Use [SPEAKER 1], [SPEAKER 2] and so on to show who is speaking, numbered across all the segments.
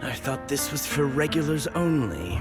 [SPEAKER 1] I thought this was for regulars only.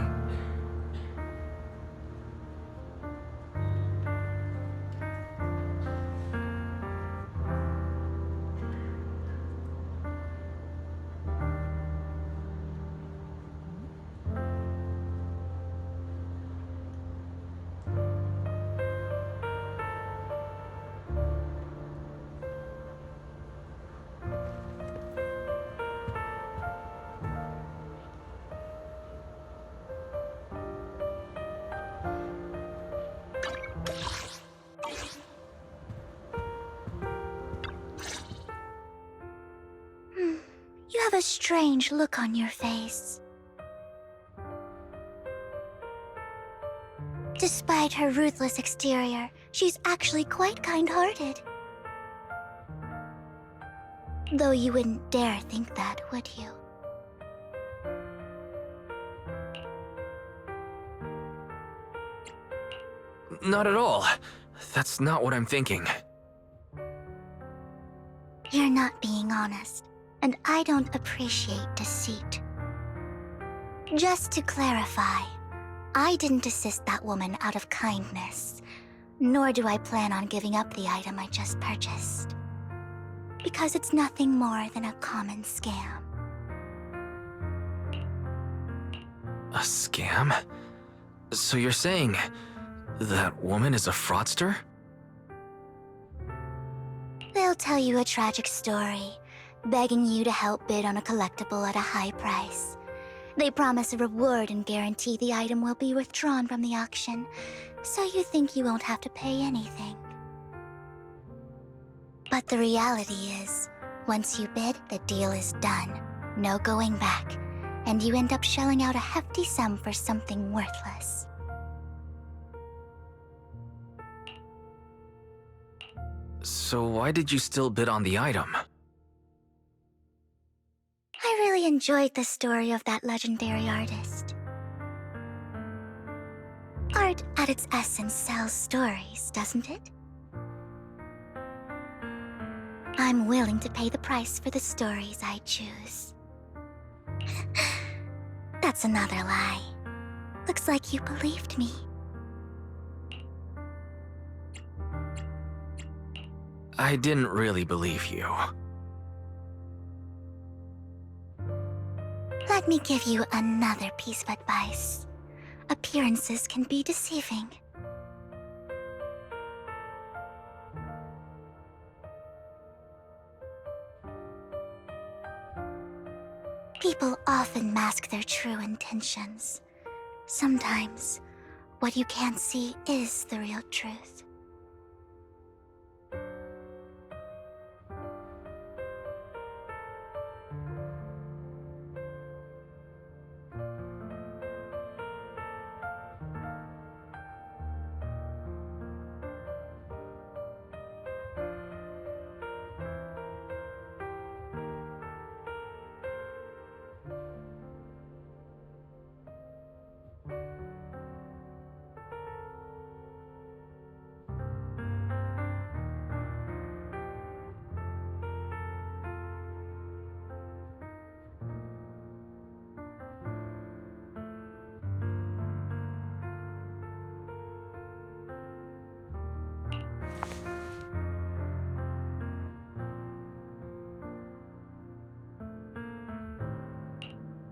[SPEAKER 2] You have a strange look on your face. Despite her ruthless exterior, she's actually quite kind-hearted. Though you wouldn't dare think that, would you?
[SPEAKER 3] Not at all. That's not what I'm thinking.
[SPEAKER 2] You're not being honest, and I don't appreciate deceit. Just to clarify, I didn't assist that woman out of kindness, nor do I plan on giving up the item I just purchased. Because it's nothing more than a common scam.
[SPEAKER 3] A scam? So you're saying that woman is a fraudster?
[SPEAKER 2] They'll tell you a tragic story, begging you to help bid on a collectible at a high price. They promise a reward and guarantee the item will be withdrawn from the auction, so you think you won't have to pay anything. But the reality is, once you bid, the deal is done. No going back, and you end up shelling out a hefty sum for something worthless.
[SPEAKER 3] So why did you still bid on the item?
[SPEAKER 2] I really enjoyed the story of that legendary artist. Art, at its essence, sells stories, doesn't it? I'm willing to pay the price for the stories I choose. That's another lie. Looks like you believed me.
[SPEAKER 3] I didn't really believe you.
[SPEAKER 2] Let me give you another piece of advice. Appearances can be deceiving. People often mask their true intentions. Sometimes, what you can't see is the real truth.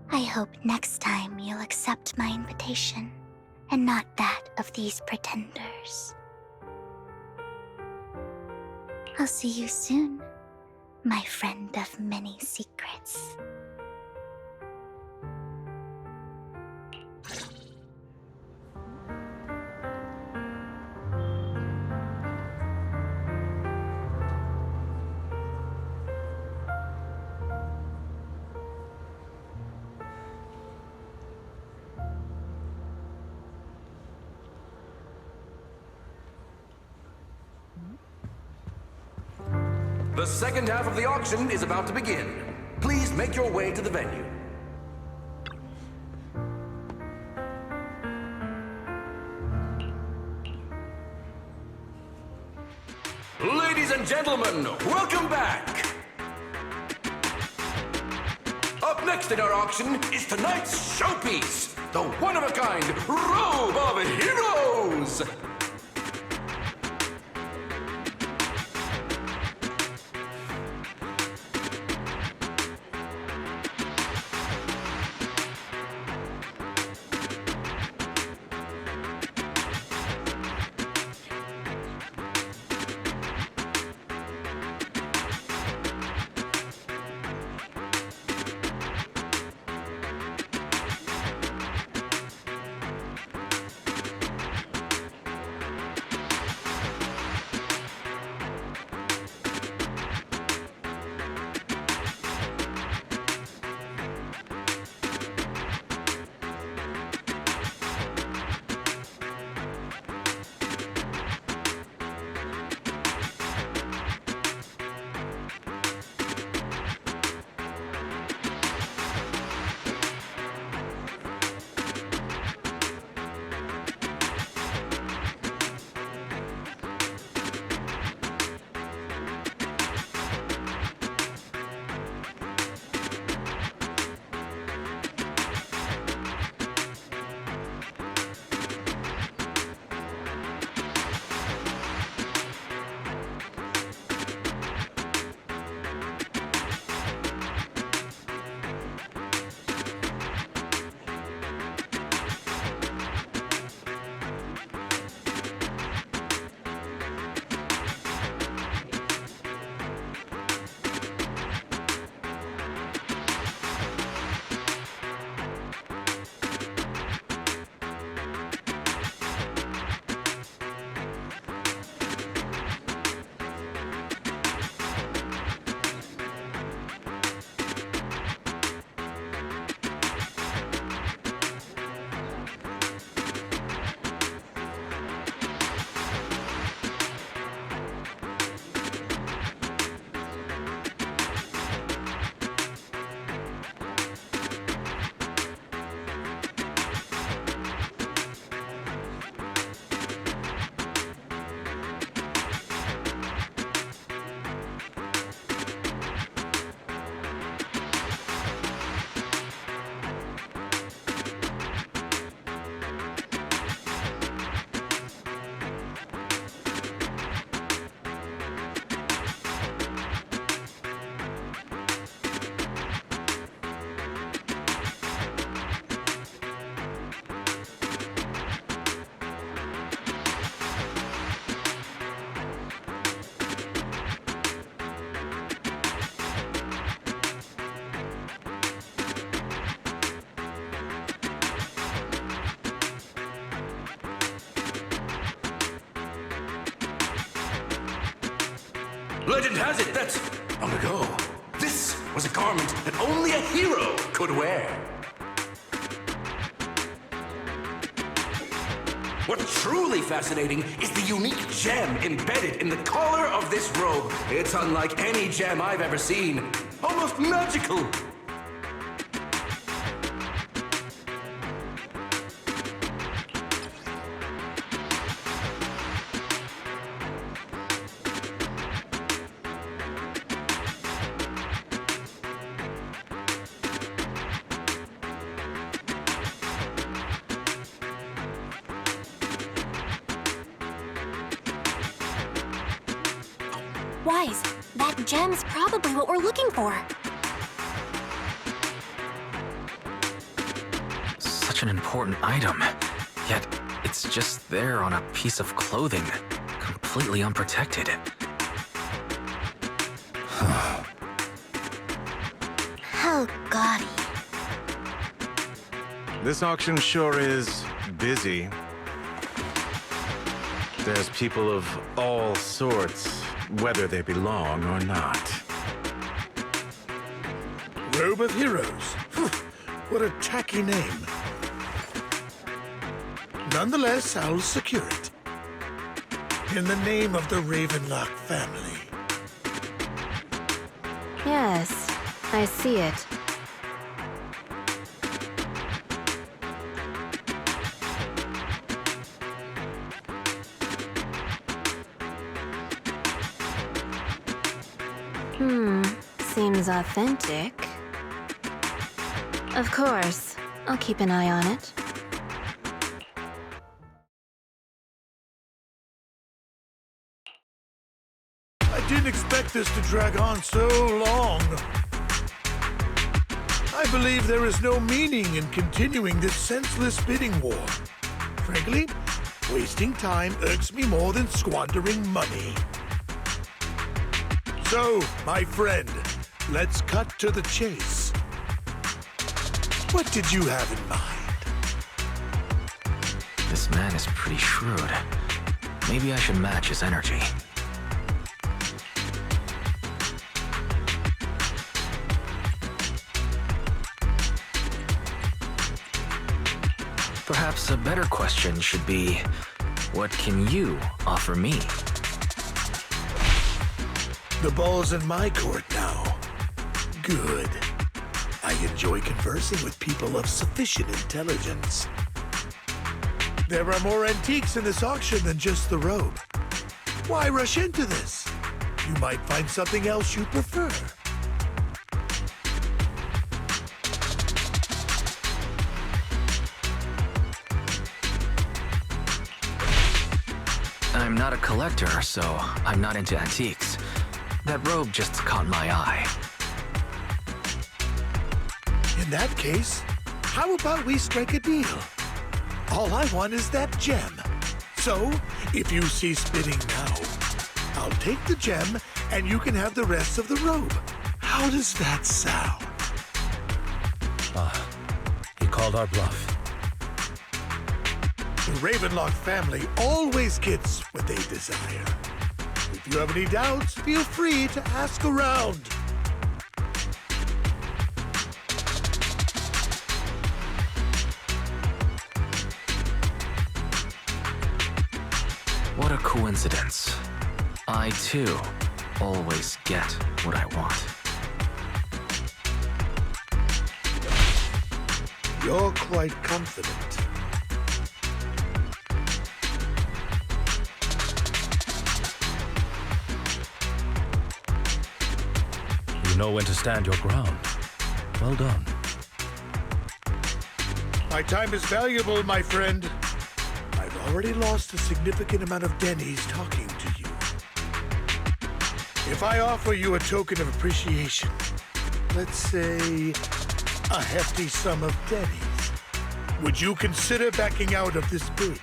[SPEAKER 2] I hope next time you'll accept my invitation, and not that of these pretenders. I'll see you soon, my friend of many secrets.
[SPEAKER 4] The second half of the auction is about to begin. Please make your way to the venue. Ladies and gentlemen, welcome back! Up next in our auction is tonight's showpiece, the one-of-a-kind Robe of Heroes! Legend has it that, long ago, this was a garment that only a hero could wear. What's truly fascinating is the unique gem embedded in the collar of this robe. It's unlike any gem I've ever seen. Almost magical.
[SPEAKER 5] Wise, that gem's probably what we're looking for.
[SPEAKER 3] Such an important item, yet it's just there on a piece of clothing, completely unprotected.
[SPEAKER 2] How gaudy.
[SPEAKER 6] This auction sure is busy. There's people of all sorts, whether they belong or not.
[SPEAKER 7] Robe of Heroes. What a tacky name. Nonetheless, I'll secure it. In the name of the Ravenlock family.
[SPEAKER 5] Yes, I see it. Seems authentic. Of course. I'll keep an eye on it.
[SPEAKER 7] I didn't expect this to drag on so long. I believe there is no meaning in continuing this senseless bidding war. Frankly, wasting time irks me more than squandering money. So, my friend, let's cut to the chase. What did you have in mind?
[SPEAKER 3] This man is pretty shrewd. Maybe I should match his energy. Perhaps a better question should be, what can you offer me?
[SPEAKER 7] The ball's in my court now. Good. I enjoy conversing with people of sufficient intelligence. There are more antiques in this auction than just the robe. Why rush into this? You might find something else you prefer.
[SPEAKER 3] I'm not a collector, so I'm not into antiques. That robe just caught my eye.
[SPEAKER 7] In that case, how about we strike a deal? All I want is that gem. So, if you cease bidding now, I'll take the gem and you can have the rest of the robe. How does that sound?
[SPEAKER 8] He called our bluff.
[SPEAKER 7] The Ravenlock family always gets what they desire. If you have any doubts, feel free to ask around.
[SPEAKER 3] What a coincidence. I, too, always get what I want.
[SPEAKER 7] You're quite confident.
[SPEAKER 8] You know when to stand your ground. Well done.
[SPEAKER 7] My time is valuable, my friend. I've already lost a significant amount of dennies talking to you. If I offer you a token of appreciation, let's say a hefty sum of dennies, would you consider backing out of this bid?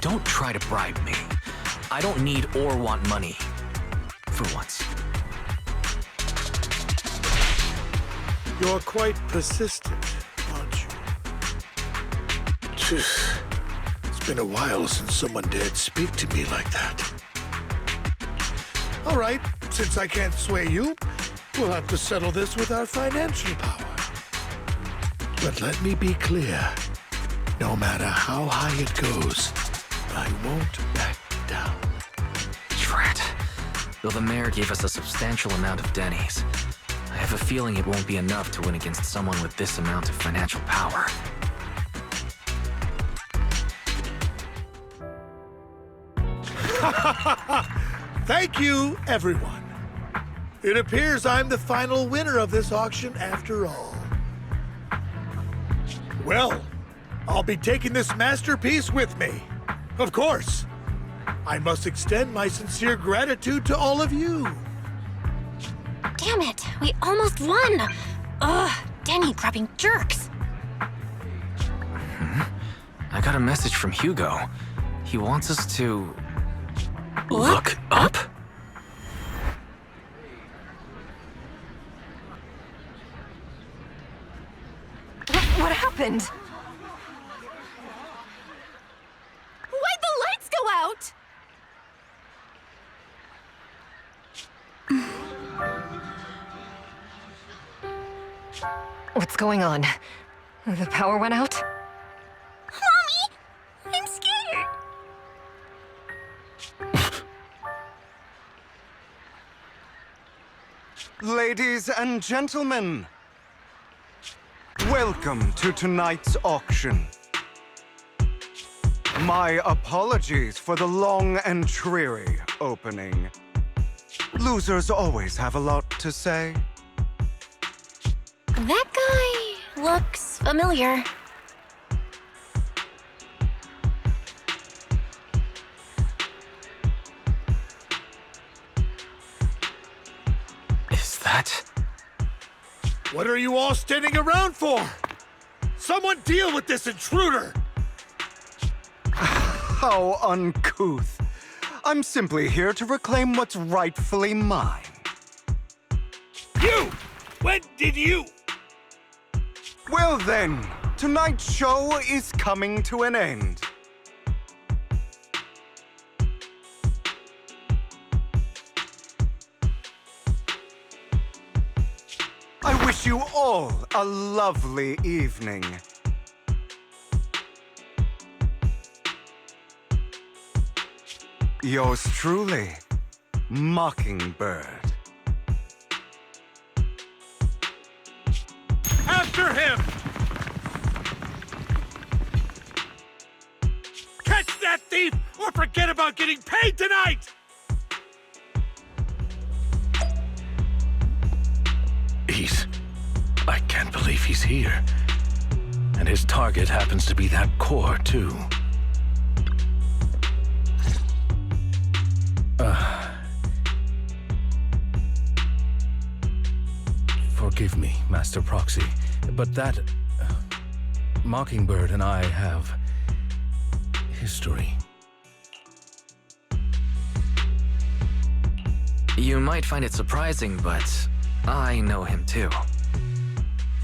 [SPEAKER 3] Don't try to bribe me. I don't need or want money. For once.
[SPEAKER 7] You're quite persistent, aren't you? It's been a while since someone dared speak to me like that. All right, since I can't sway you, we'll have to settle this with our financial power. But let me be clear. No matter how high it goes, I won't back down.
[SPEAKER 3] Drat. Though the mayor gave us a substantial amount of dennies, I have a feeling it won't be enough to win against someone with this amount of financial power.
[SPEAKER 7] Thank you, everyone. It appears I'm the final winner of this auction after all. Well, I'll be taking this masterpiece with me. Of course. I must extend my sincere gratitude to all of you.
[SPEAKER 5] Damn it, we almost won! Ugh, denny-grabbing jerks!
[SPEAKER 3] I got a message from Hugo. He wants us to... Look up?
[SPEAKER 5] What happened? Why'd the lights go out? What's going on? The power went out?
[SPEAKER 2] Mommy! I'm scared!
[SPEAKER 9] Ladies and gentlemen, welcome to tonight's auction. My apologies for the long and dreary opening. Losers always have a lot to say.
[SPEAKER 5] That guy looks familiar.
[SPEAKER 3] Is that...
[SPEAKER 7] What are you all standing around for? Someone deal with this intruder!
[SPEAKER 9] How uncouth. I'm simply here to reclaim what's rightfully mine.
[SPEAKER 7] You! When did you?
[SPEAKER 9] Well then, tonight's show is coming to an end. I wish you all a lovely evening. Yours truly, Mockingbird.
[SPEAKER 7] After him! Catch that thief or forget about getting paid tonight!
[SPEAKER 8] I can't believe he's here. And his target happens to be that core, too. Forgive me, Master Proxy, but that... Mockingbird and I have... history.
[SPEAKER 3] You might find it surprising, but I know him too.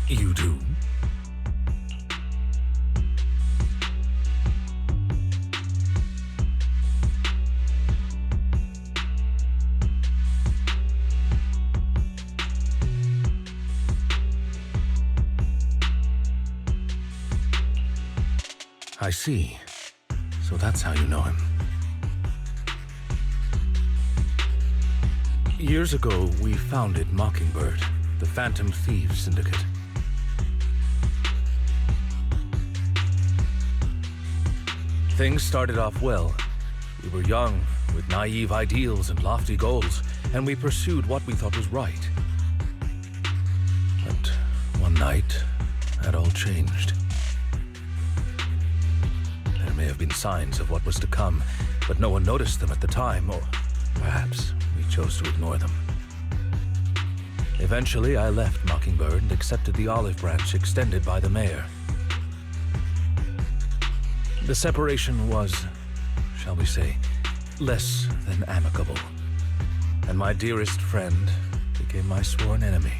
[SPEAKER 8] You do? I see. So that's how you know him. Years ago, we founded Mockingbird, the Phantom Thieves Syndicate. Things started off well. We were young, with naive ideals and lofty goals, and we pursued what we thought was right. But one night, that all changed. There may have been signs of what was to come, but no one noticed them at the time, or perhaps we chose to ignore them. Eventually, I left Mockingbird and accepted the olive branch extended by the mayor. The separation was, shall we say, less than amicable, and my dearest friend became my sworn enemy.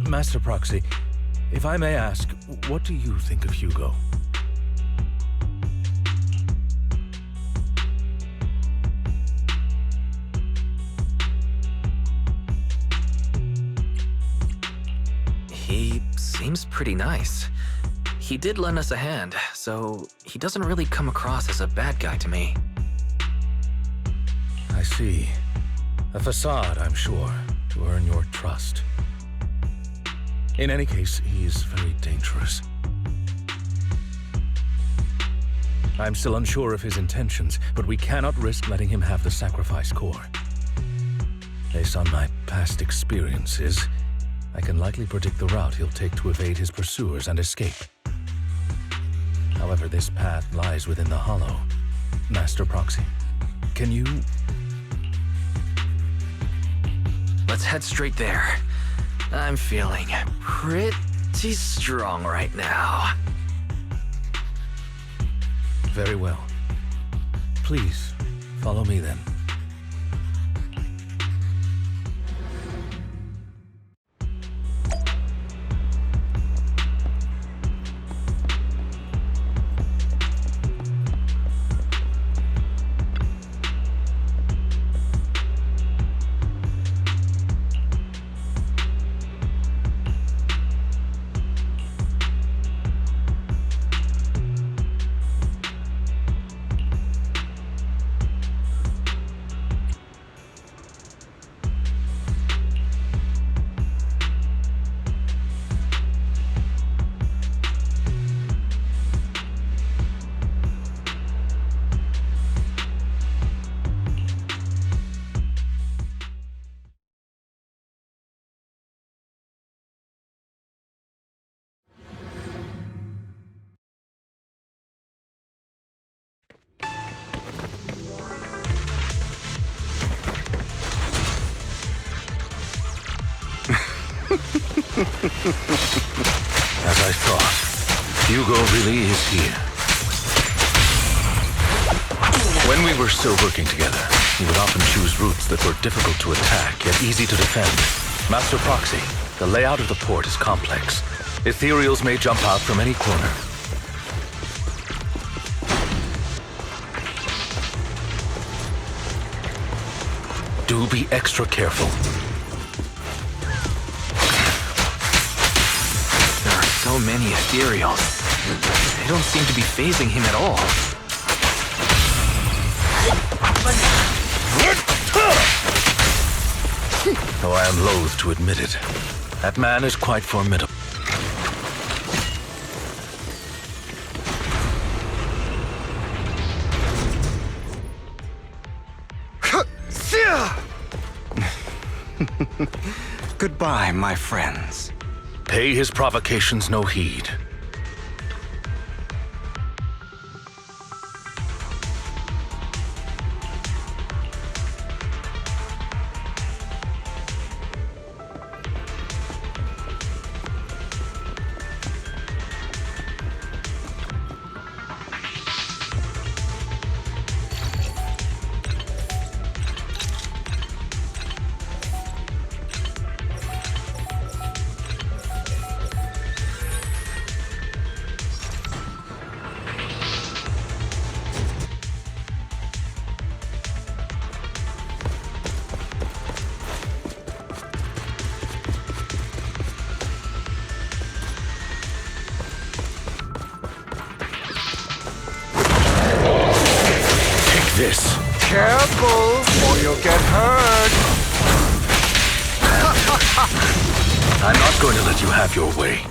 [SPEAKER 8] Master Proxy, if I may ask, what do you think of Hugo?
[SPEAKER 3] He seems pretty nice. He did lend us a hand, so he doesn't really come across as a bad guy to me.
[SPEAKER 8] I see. A facade, I'm sure, to earn your trust. In any case, he is very dangerous. I'm still unsure of his intentions, but we cannot risk letting him have the sacrifice core. Based on my past experiences, I can likely predict the route he'll take to evade his pursuers and escape. However, this path lies within the Hollow. Master Proxy, can you...
[SPEAKER 3] Let's head straight there. I'm feeling pretty strong right now.
[SPEAKER 8] Very well. Please, follow me then. As I thought, Hugo really is here. When we were still working together, he would often choose routes that were difficult to attack, yet easy to defend. Master Proxy, the layout of the port is complex. Ethereals may jump out from any corner. Do be extra careful.
[SPEAKER 3] There are so many ethereals. They don't seem to be phasing him at all.
[SPEAKER 8] Though I am loath to admit it, that man is quite formidable.
[SPEAKER 9] Goodbye, my friends.
[SPEAKER 8] Pay his provocations no heed. This.
[SPEAKER 9] Careful, or you'll get hurt.
[SPEAKER 8] I'm not going to let you have your way.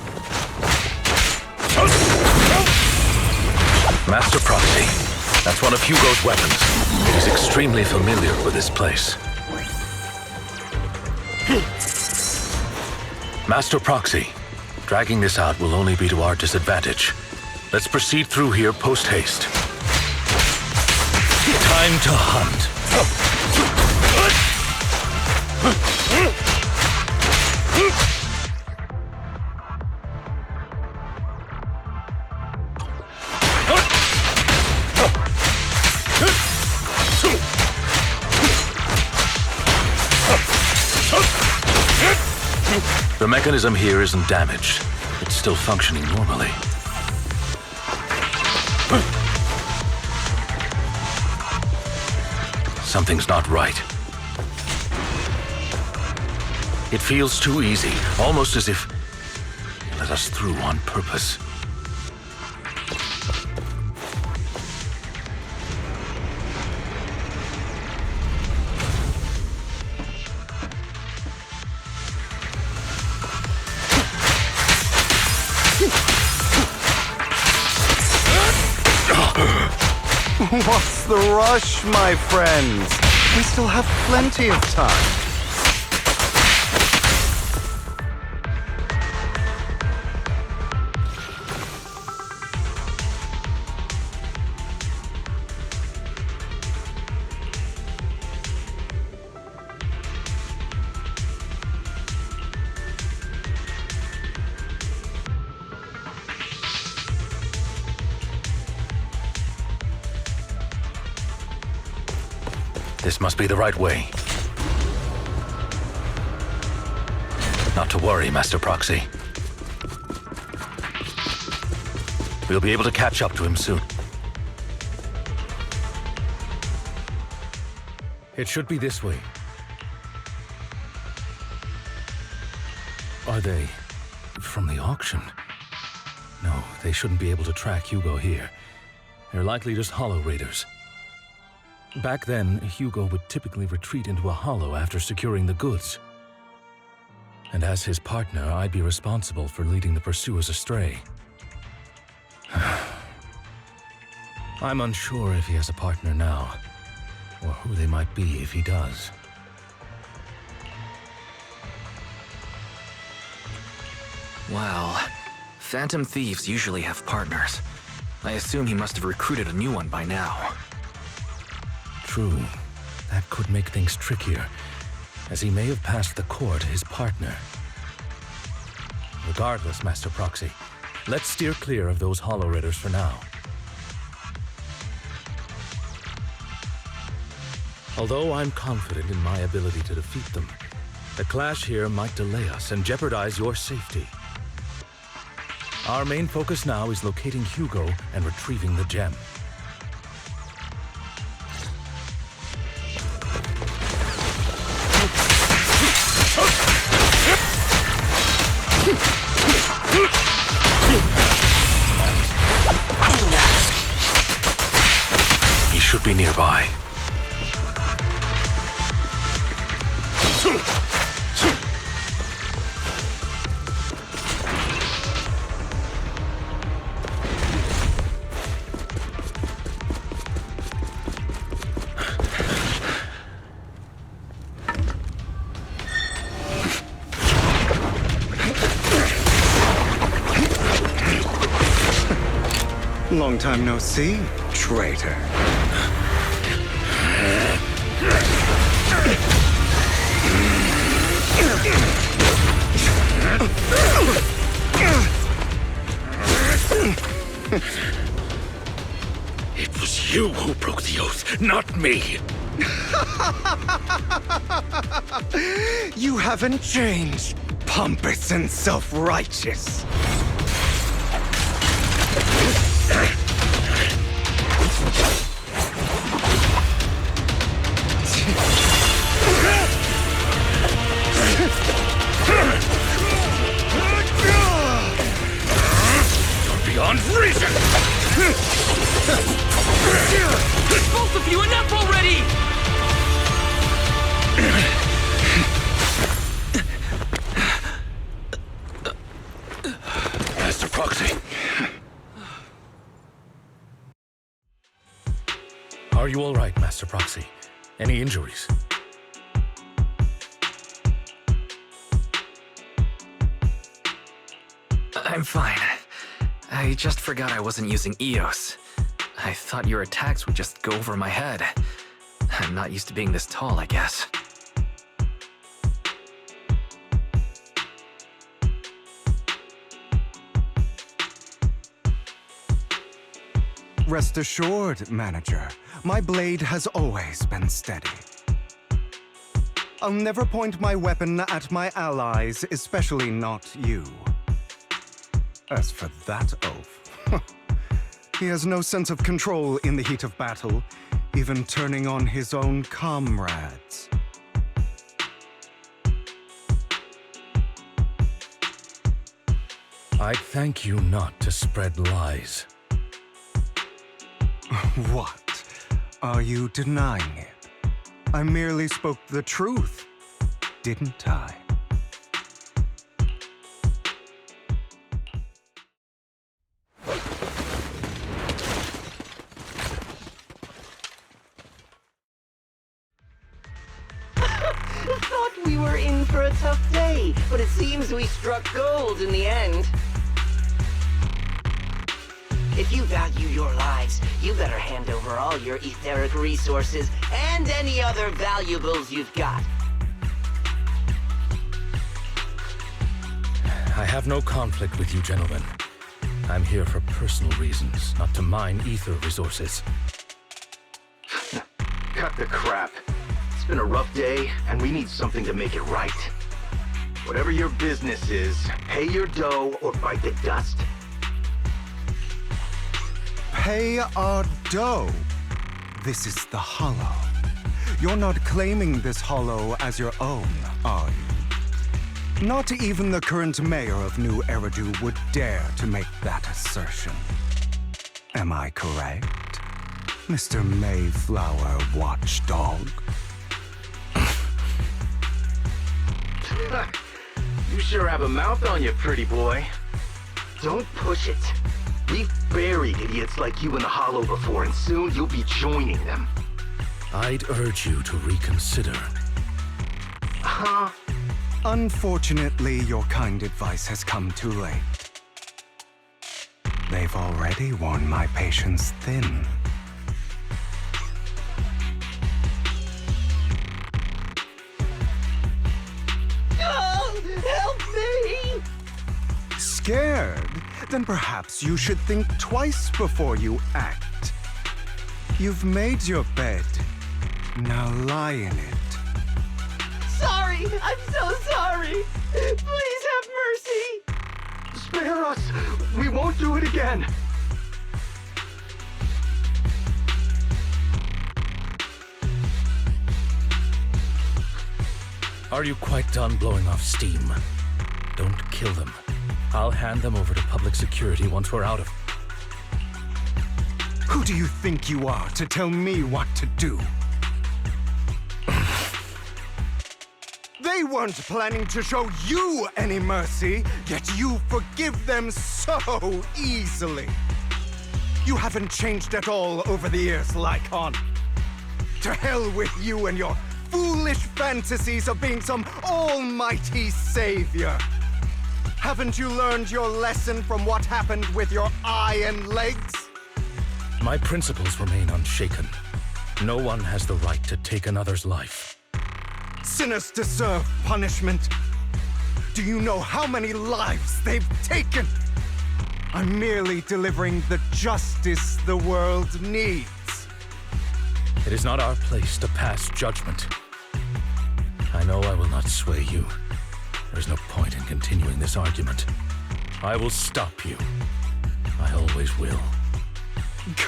[SPEAKER 8] Master Proxy, that's one of Hugo's weapons. It is extremely familiar with this place. Master Proxy, dragging this out will only be to our disadvantage. Let's proceed through here post-haste. Time to hunt. The mechanism here isn't damaged. It's still functioning normally. Something's not right. It feels too easy, almost as if he let us through on purpose.
[SPEAKER 9] What's the rush, my friends? We still have plenty of time.
[SPEAKER 8] This must be the right way. Not to worry, Master Proxy. We'll be able to catch up to him soon. It should be this way. Are they from the auction? No, they shouldn't be able to track Hugo here. They're likely just hollow raiders. Back then, Hugo would typically retreat into a hollow after securing the goods. And as his partner, I'd be responsible for leading the pursuers astray. I'm unsure if he has a partner now, or who they might be if he does.
[SPEAKER 3] Well, Phantom Thieves usually have partners. I assume he must have recruited a new one by now.
[SPEAKER 8] True. That could make things trickier, as he may have passed the core to his partner. regardless, Master Proxy. Let's steer clear of those Hollow Ridders for now. Although I'm confident in my ability to defeat them, the clash here might delay us and jeopardize your safety. Our main focus now is locating Hugo and retrieving the gem. He should be nearby.
[SPEAKER 9] Long time no see, traitor.
[SPEAKER 8] It was you who broke the oath, not me!
[SPEAKER 9] You haven't changed, pompous and self-righteous.
[SPEAKER 8] You're beyond reason!
[SPEAKER 3] Both of you, enough already!
[SPEAKER 8] Master Proxy. Are you all right, Master Proxy? Any injuries?
[SPEAKER 3] I'm fine. I just forgot I wasn't using EOS. I thought your attacks would just go over my head. I'm not used to being this tall, I guess.
[SPEAKER 9] Rest assured, Manager, my blade has always been steady. I'll never point my weapon at my allies, especially not you. As for that oaf, he has no sense of control in the heat of battle, even turning on his own comrades.
[SPEAKER 8] I'd thank you not to spread lies.
[SPEAKER 9] What? Are you denying it? I merely spoke the truth, didn't I?
[SPEAKER 10] Thought we were in for a tough day, but it seems we struck gold in the end. If you value your lives, you better hand over all your etheric resources and any other valuables you've got.
[SPEAKER 8] I have no conflict with you, gentlemen. I'm here for personal reasons, not to mine ether resources.
[SPEAKER 11] Cut the crap. It's been a rough day, and we need something to make it right. Whatever your business is, pay your dough or bite the dust.
[SPEAKER 9] Pay our dough. This is the Hollow. You're not claiming this Hollow as your own, are you? Not even the current mayor of New Eridu would dare to make that assertion. Am I correct, Mr. Mayflower Watchdog?
[SPEAKER 11] You sure have a mouth on you, pretty boy. Don't push it. We've buried idiots like you in the Hollow before, and soon you'll be joining them.
[SPEAKER 8] I'd urge you to reconsider.
[SPEAKER 11] Huh?
[SPEAKER 9] Unfortunately, your kind advice has come too late. They've already worn my patience thin.
[SPEAKER 10] Oh, help me!
[SPEAKER 9] scared, then perhaps you should think twice before you act. You've made your bed. Now lie in it.
[SPEAKER 11] Sorry! I'm so sorry! Please have mercy! Spare us! We won't do it again!
[SPEAKER 8] Are you quite done blowing off steam? Don't kill them. I'll hand them over to public security once we're out of...
[SPEAKER 9] Who do you think you are to tell me what to do? They weren't planning to show you any mercy, yet you forgive them so easily. You haven't changed at all over the years, Lycon. To hell with you and your foolish fantasies of being some almighty savior. Haven't you learned your lesson from what happened with your eye and legs?
[SPEAKER 8] My principles remain unshaken. No one has the right to take another's life.
[SPEAKER 9] Sinners deserve punishment. Do you know how many lives they've taken? I'm merely delivering the justice the world needs.
[SPEAKER 8] It is not our place to pass judgment. I know I will not sway you. There's no point in continuing this argument. I will stop you. I always will.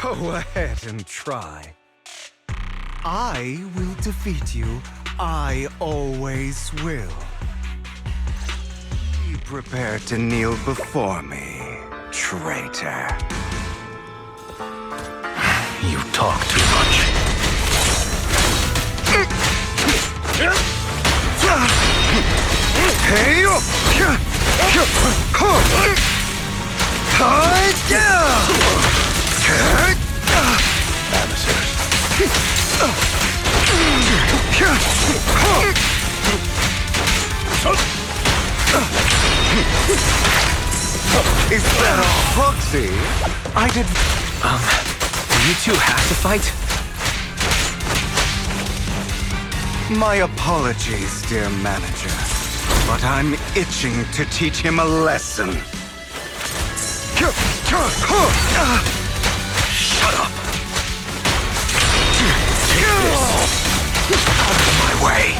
[SPEAKER 9] Go ahead and try. I will defeat you. I always will. Be prepared to kneel before me, traitor.
[SPEAKER 8] You talk too much.
[SPEAKER 9] Hey! Is that a proxy? I did...
[SPEAKER 3] Do you two have to fight?
[SPEAKER 9] My apologies, dear manager, but I'm itching to teach him a lesson.
[SPEAKER 3] Shut up! Take this! Out of my way!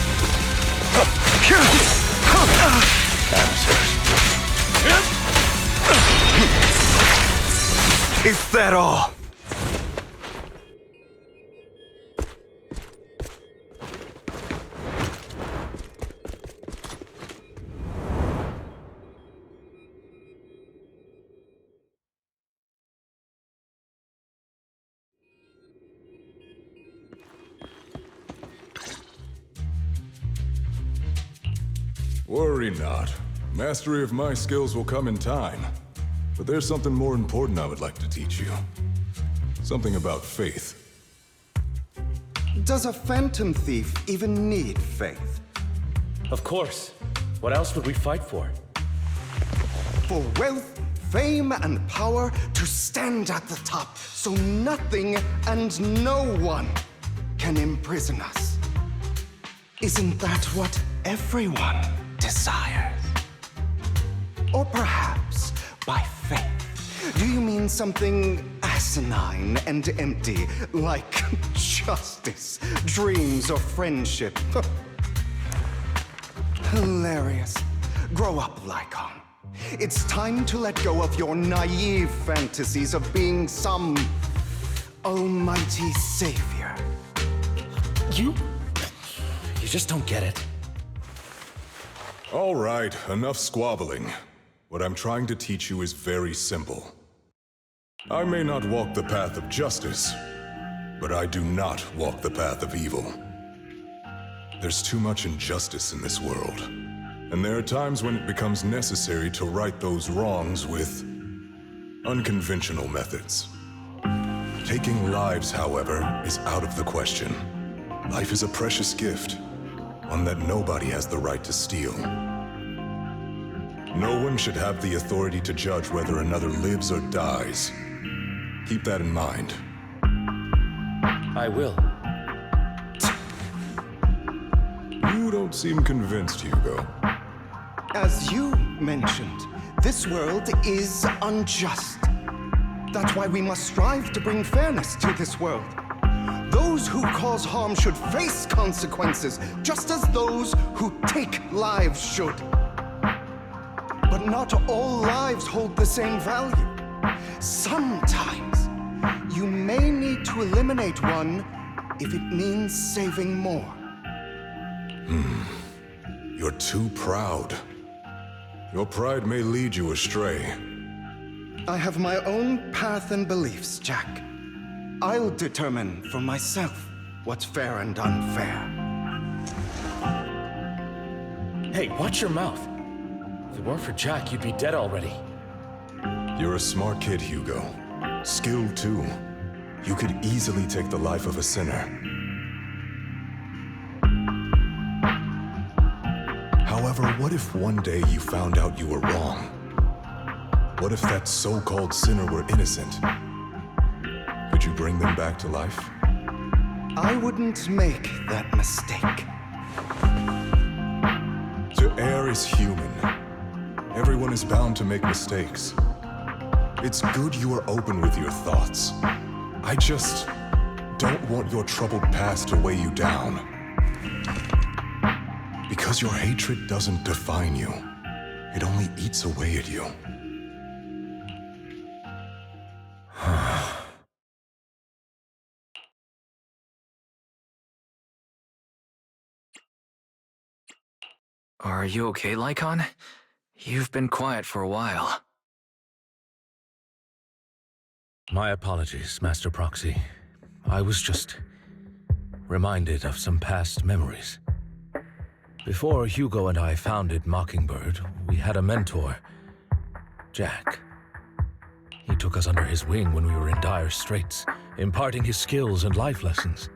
[SPEAKER 9] Is that all?
[SPEAKER 12] Worry not. Mastery of my skills will come in time. But there's something more important I would like to teach you. Something about faith.
[SPEAKER 9] Does a phantom thief even need faith?
[SPEAKER 8] Of course. What else would we fight for?
[SPEAKER 9] For wealth, fame, and power to stand at the top so nothing and no one can imprison us. Isn't that what everyone desires? Or perhaps by faith, do you mean something asinine and empty, like justice, dreams, or friendship? Hilarious. Grow up, Lycon. It's time to let go of your naive fantasies of being some almighty savior.
[SPEAKER 8] You just don't get it.
[SPEAKER 12] All right, enough squabbling. What I'm trying to teach you is very simple. I may not walk the path of justice, but I do not walk the path of evil. There's too much injustice in this world, and there are times when it becomes necessary to right those wrongs with unconventional methods. Taking lives, however, is out of the question. Life is a precious gift, one that nobody has the right to steal. No one should have the authority to judge whether another lives or dies. Keep that in mind.
[SPEAKER 8] I will.
[SPEAKER 12] You don't seem convinced, Hugo.
[SPEAKER 9] As you mentioned, This world is unjust. That's why we must strive to bring fairness to this world. Those who cause harm should face consequences, just as those who take lives should. But not all lives hold the same value. Sometimes, you may need to eliminate one if it means saving more.
[SPEAKER 12] You're too proud. Your pride may lead you astray.
[SPEAKER 9] I have my own path and beliefs, Jack. I'll determine for myself what's fair and unfair.
[SPEAKER 8] Hey, watch your mouth. If it weren't for Jack, you'd be dead already.
[SPEAKER 12] You're a smart kid, Hugo. Skilled, too. You could easily take the life of a sinner. However, what if one day you found out you were wrong? What if that so-called sinner were innocent? Could you bring them back to life?
[SPEAKER 9] I wouldn't make that mistake.
[SPEAKER 12] To err is human. Everyone is bound to make mistakes. It's good you are open with your thoughts. I just don't want your troubled past to weigh you down. Because your hatred doesn't define you. It only eats away at you.
[SPEAKER 3] Are you okay, Lycon? You've been quiet for a while.
[SPEAKER 8] My apologies, Master Proxy. I was just reminded of some past memories. Before Hugo and I founded Mockingbird, we had a mentor, Jack. He took us under his wing when we were in dire straits, imparting his skills and life lessons.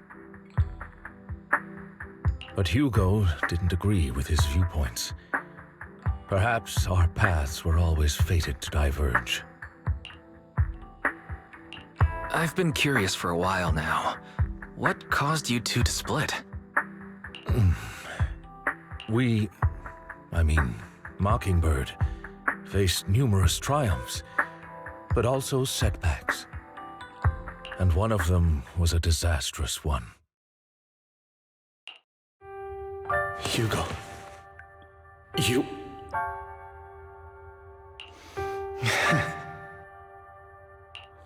[SPEAKER 8] But Hugo didn't agree with his viewpoints. Perhaps our paths were always fated to diverge.
[SPEAKER 3] I've been curious for a while now. What caused you two to split?
[SPEAKER 8] Mockingbird, faced numerous triumphs, but also setbacks. And one of them was a disastrous one. Hugo. You...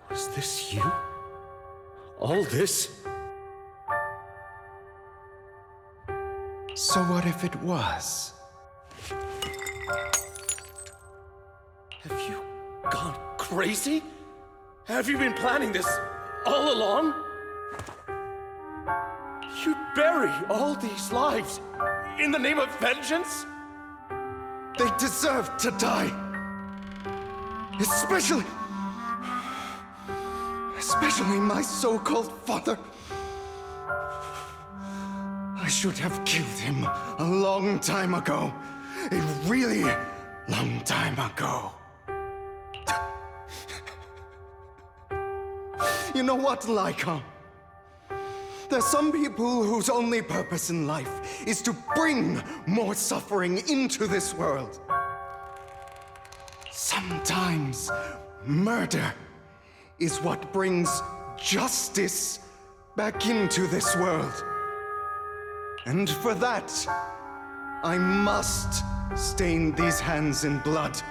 [SPEAKER 8] Was this you? All this?
[SPEAKER 9] So what if it was?
[SPEAKER 8] Have you gone crazy? Have you been planning this all along? You'd bury all these lives in the name of vengeance?
[SPEAKER 9] They deserve to die. Especially my so-called father. I should have killed him a long time ago. A really long time ago. You know what, Lycon? There's some people whose only purpose in life is to bring more suffering into this world. Sometimes murder is what brings justice back into this world. And for that, I must stain these hands in blood.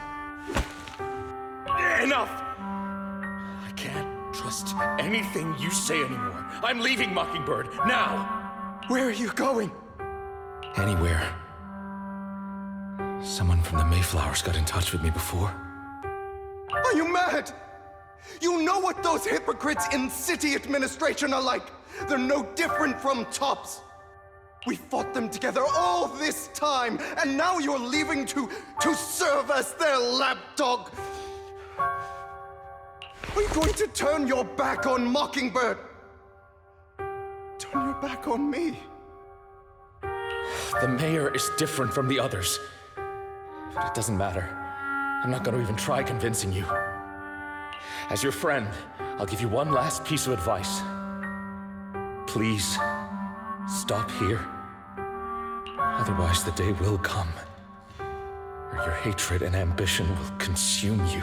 [SPEAKER 8] Enough! I can't trust anything you say anymore. I'm leaving Mockingbird, now!
[SPEAKER 9] Where are you going?
[SPEAKER 8] Anywhere. Someone from the Mayflowers got in touch with me before.
[SPEAKER 9] Are you mad? You know what those hypocrites in city administration are like. They're no different from tops. We fought them together all this time, and now you're leaving to serve as their lapdog. Are you going to turn your back on Mockingbird? Turn your back on me.
[SPEAKER 8] The mayor is different from the others. But it doesn't matter. I'm not going to even try convincing you. As your friend, I'll give you one last piece of advice. Please, stop here. Otherwise, the day will come where Your hatred and ambition will consume you.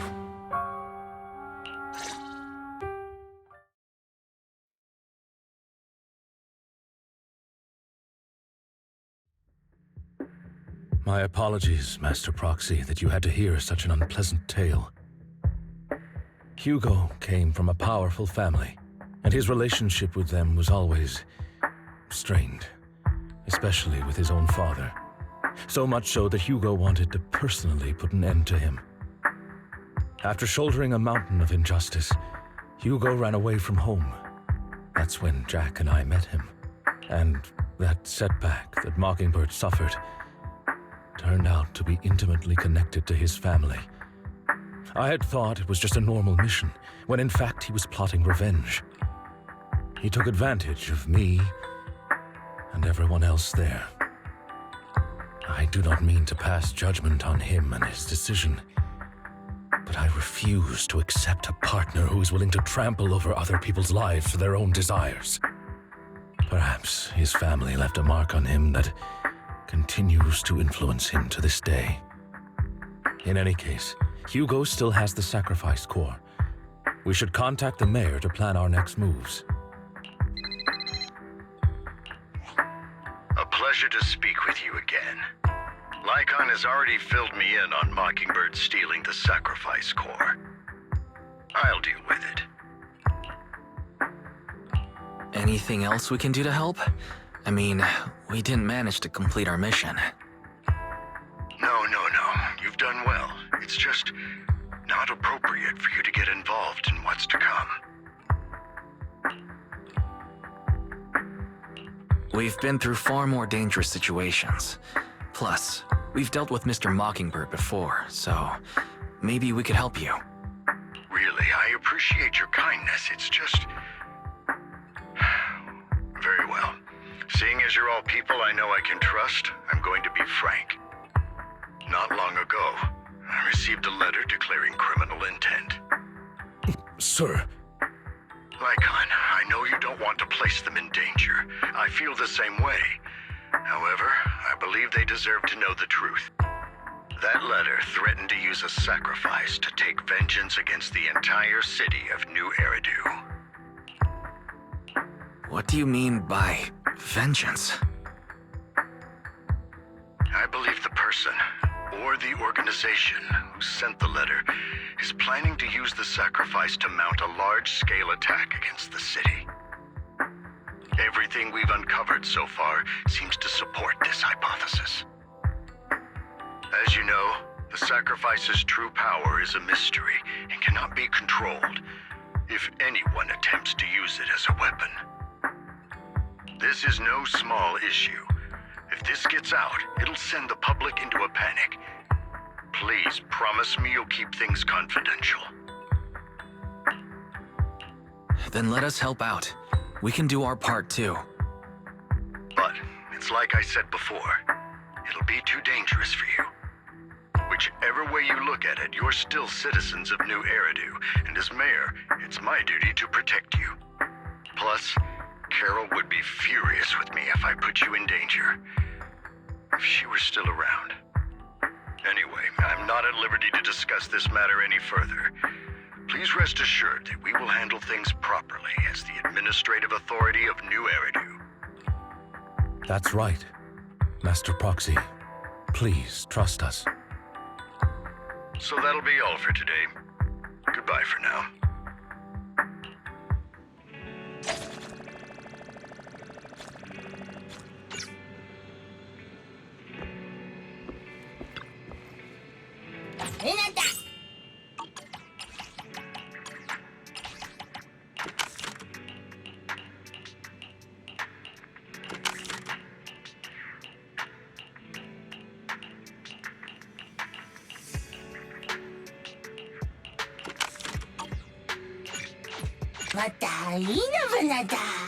[SPEAKER 8] My apologies, Master Proxy, that you had to hear such an unpleasant tale. Hugo came from a powerful family, and his relationship with them was always strained, especially with his own father. So much so that Hugo wanted to personally put an end to him. After shouldering a mountain of injustice, Hugo ran away from home. That's when Jack and I met him. And that setback that Mockingbird suffered turned out to be intimately connected to his family. I had thought it was just a normal mission, when in fact he was plotting revenge. He took advantage of me and everyone else there. I do not mean to pass judgment on him and his decision, but I refuse to accept a partner who is willing to trample over other people's lives for their own desires. Perhaps his family left a mark on him that continues to influence him to this day. In any case, Hugo still has the sacrifice core. We should contact the mayor to plan our next moves.
[SPEAKER 13] A pleasure to speak with you again. Lycon has already filled me in on Mockingbird stealing the sacrifice core. I'll deal with it.
[SPEAKER 3] Anything else we can do to help? I mean, we didn't manage to complete our mission.
[SPEAKER 13] No. You've done well. It's just not appropriate for you to get involved in what's to come.
[SPEAKER 3] We've been through far more dangerous situations. Plus, we've dealt with Mr. Mockingbird before, so maybe we could help you.
[SPEAKER 13] Really, I appreciate your kindness. It's just... Very well. Seeing as you're all people I know I can trust, I'm going to be frank. Not long ago, I received a letter declaring criminal intent.
[SPEAKER 8] Sir.
[SPEAKER 13] Lycon, I know you don't want to place them in danger. I feel the same way. However, I believe they deserve to know the truth. That letter threatened to use a sacrifice to take vengeance against the entire city of New Eridu.
[SPEAKER 3] What do you mean by vengeance?
[SPEAKER 13] I believe the person, or the organization, who sent the letter is planning to use the sacrifice to mount a large-scale attack against the city. Everything we've uncovered so far seems to support this hypothesis. As you know, the sacrifice's true power is a mystery and cannot be controlled if anyone attempts to use it as a weapon. This is no small issue. If this gets out, it'll send the public into a panic. Please promise me you'll keep things confidential.
[SPEAKER 3] Then let us help out. We can do our part too.
[SPEAKER 13] But it's like I said before, it'll be too dangerous for you. Whichever way you look at it, you're still citizens of New Eridu, and as mayor, it's my duty to protect you. Plus, Carol would be furious with me if I put you in danger. If she were still around. Anyway, I'm not at liberty to discuss this matter any further. Please rest assured that we will handle things properly as the administrative authority of New Eridu.
[SPEAKER 8] That's right. Master Proxy, please trust us.
[SPEAKER 13] So that'll be all for today. Goodbye for now.
[SPEAKER 14] Matalino, Vanada.